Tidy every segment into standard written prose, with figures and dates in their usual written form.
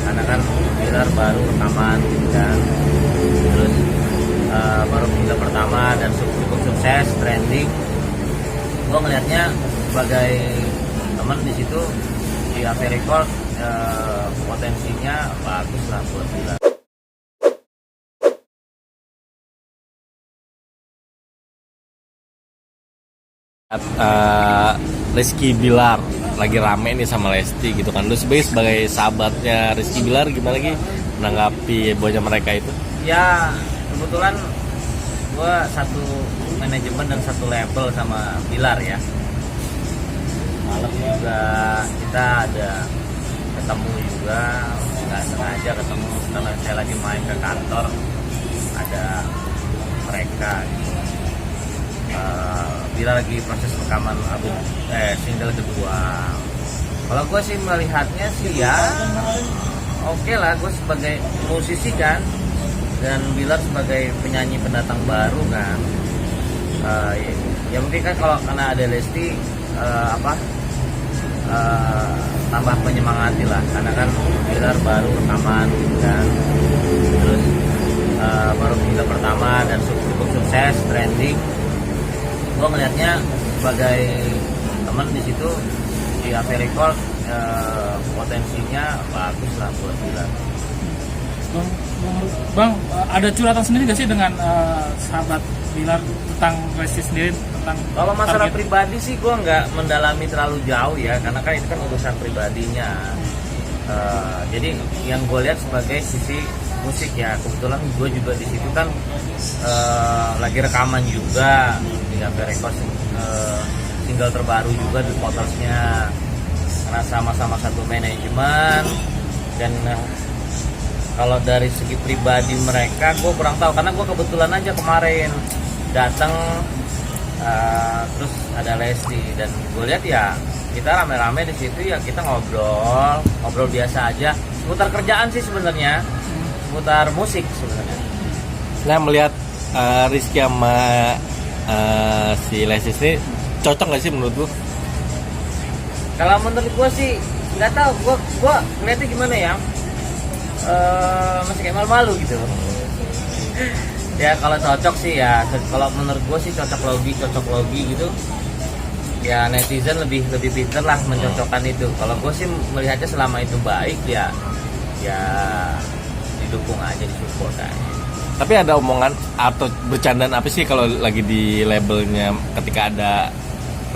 karena kan Bilar baru rekaman gitu kan. Terus baru single pertama dan cukup sukses, trending. Gue ngelihatnya sebagai teman di situ di AV Record, potensinya bagus lah buat Bilar. Rizky Bilar lagi rame nih sama Lesti gitu kan. Lu sebagai sahabatnya Rizky Bilar gimana lagi menanggapi hebohnya mereka itu? Ya kebetulan gue satu manajemen dan satu label sama Bilar ya. Malam juga kita ada ketemu juga, nggak sengaja ketemu karena saya lagi main ke kantor, ada mereka gitu. Bilar lagi proses rekaman album single kedua. Kalau gue sih melihatnya sih ya oke lah, gue sebagai musisi kan, dan Bilar sebagai penyanyi pendatang baru kan, ya mungkin kan kalau karena ada Lesti tambah menyemangati lah, karena kan Bilar baru rekaman gitu kan. Terus baru single pertama dan cukup sukses, trending. Gue ngelihatnya sebagai teman di situ di AV Record, potensinya bagus lah buat Bilar. Bang, ada curhatan sendiri gak sih dengan sahabat Bilar tentang Lesti sendiri, tentang kalau masalah target? pribadi sih gue nggak mendalami terlalu jauh ya, karena kan itu kan urusan pribadinya. Jadi yang gue lihat sebagai sisi musik ya, kebetulan gue juga di situ kan lagi rekaman juga di AV Record, single terbaru juga di Potersnya, karena sama-sama satu manajemen. Dan kalau dari segi pribadi mereka gue kurang tahu, karena gue kebetulan aja kemarin datang, terus ada Lesti dan gue lihat ya kita rame-rame di situ ya, kita ngobrol biasa aja seputar kerjaan sih sebenarnya, seputar musik sebenarnya. Nah, melihat Rizky sama si Lesti ini cocok nggak sih menurut lu? Kalau menurut gue sih nggak tahu, gue ngeliatnya gimana ya, masih kayak malu-malu gitu. Ya kalau cocok sih ya, kalau menurut gue sih cocok logi gitu. Ya netizen lebih pinter lah mencocokkan itu. Kalau gue sih melihatnya selama itu baik ya didukung aja, disupport aja. Tapi ada omongan atau bercandaan apa sih kalau lagi di labelnya ketika ada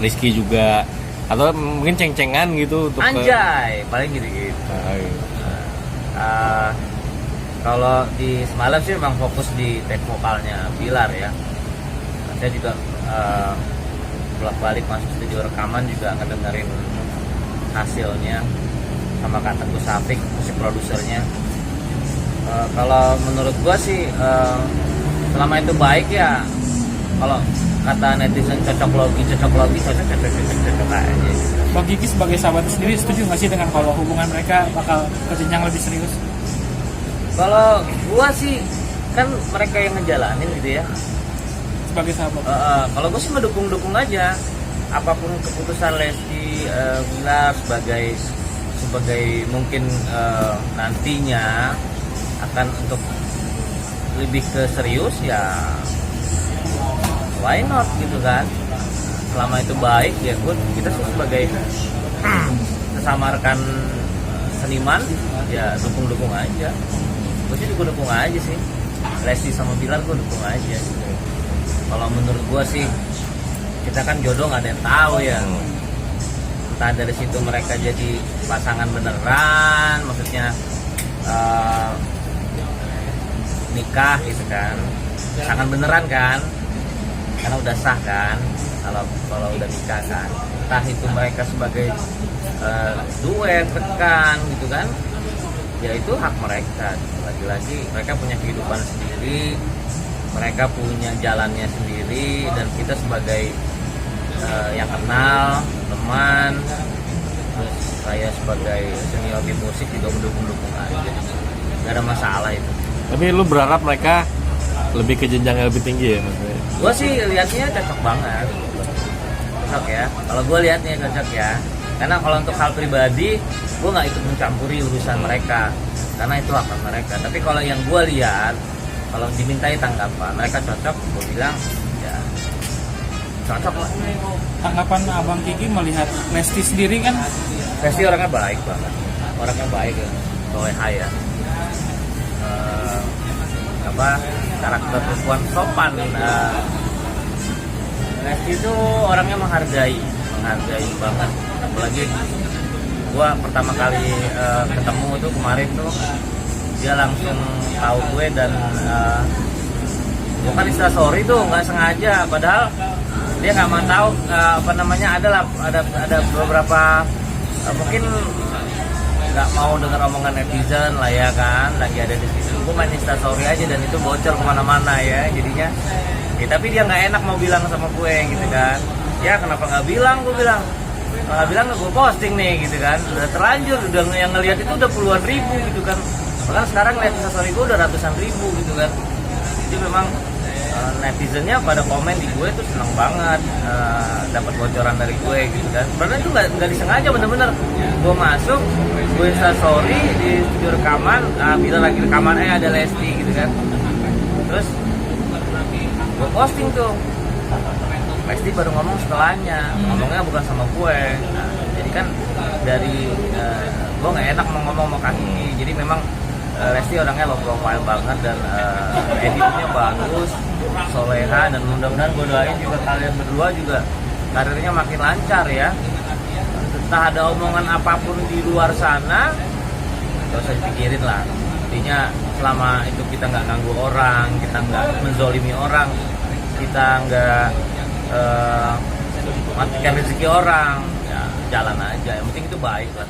Rizky juga, atau mungkin ceng-cengan gitu untuk Anjay, paling gitu. Kalau di semalam sih memang fokus di take vokalnya Bilar ya. Saya juga bolak-balik masuk studio rekaman juga ngedengerin hasilnya sama Kak Teguh Safik, musik produsernya. Kalau menurut gua sih selama itu baik ya. Kalau kata netizen cocok logi aja. Bang Kiki sebagai sahabat sendiri setuju nggak sih dengan kalau hubungan mereka bakal ke jenjang lebih serius? Kalau gua sih kan mereka yang ngejalanin gitu ya. Sebagai sahabat. Kalau gua sih mendukung aja apapun keputusan Lesti Bilar sebagai mungkin nantinya akan untuk lebih ke serius ya, why not gitu kan. Selama itu baik ya kita sebagai sesama rekan seniman ya dukung aja. Gue sih dukung aja sih, Lesti sama Bilar gue dukung aja gitu. Kalau menurut gue sih kita kan jodoh nggak ada yang tahu ya, entah dari situ mereka jadi pasangan beneran, maksudnya nikah gitu kan, pasangan beneran kan, karena udah sah kan kalau udah nikah kan. Entah itu mereka sebagai duet, rekan gitu kan, ya itu hak mereka. Lagi-lagi mereka punya kehidupan sendiri, mereka punya jalannya sendiri, dan kita sebagai yang kenal, teman, terus saya sebagai senior di musik juga mendukung aja, nggak ada masalah itu. Tapi lu berharap mereka lebih ke jenjang yang lebih tinggi ya maksudnya? Gue sih lihatnya cocok banget, cocok ya. Kalau gue lihatnya cocok ya, karena kalau untuk hal pribadi gue nggak ikut mencampuri urusan mereka. karena itu hak mereka. Tapi kalau yang gue lihat, kalau dimintai tanggapan mereka cocok, gue bilang ya cocok lah. Tanggapan Abang Kiki melihat Lesti sendiri kan Lesti orangnya baik banget, orangnya baik ya, soleha ya. Karakter perempuan sopan. Lesti itu orangnya menghargai banget. Apalagi gua pertama kali ketemu itu kemarin tuh dia langsung tahu gue dan bukan istilah sorry tuh nggak sengaja, padahal dia nggak mau tahu ada beberapa mungkin nggak mau dengar omongan netizen lah ya kan, lagi ada di situ gue main instastory aja dan itu bocor kemana-mana ya jadinya ya, tapi dia nggak enak mau bilang sama gue gitu kan, ya kenapa nggak bilang, gue bilang nggak bilang gue posting nih gitu kan, udah terlanjur, udah yang ngelihat itu udah puluhan ribu gitu kan, bahkan sekarang lihat instastory gue udah ratusan ribu gitu kan. Jadi memang netizennya pada komen di gue tuh seneng banget dapat bocoran dari gue gitu kan. Padahal itu nggak disengaja, bener-bener gue masuk, gue instastory di studio rekaman, bila lagi rekaman ada Lesti gitu kan. Terus gue posting tuh, Lesti baru ngomong setelahnya, ngomongnya bukan sama gue. Nah, jadi kan dari gue nggak enak mau ngomong sama Kaki. Jadi memang Lesti orangnya low profile banget dan editnya bagus, soleha, dan mudah-mudahan gue doain juga kalian berdua juga karirnya makin lancar ya. Entah ada omongan apapun di luar sana, gak usah dipikirin lah. Intinya selama itu kita nggak ganggu orang, kita nggak menzolimi orang, kita nggak matikan rezeki orang, ya jalan aja. Yang penting itu baik lah.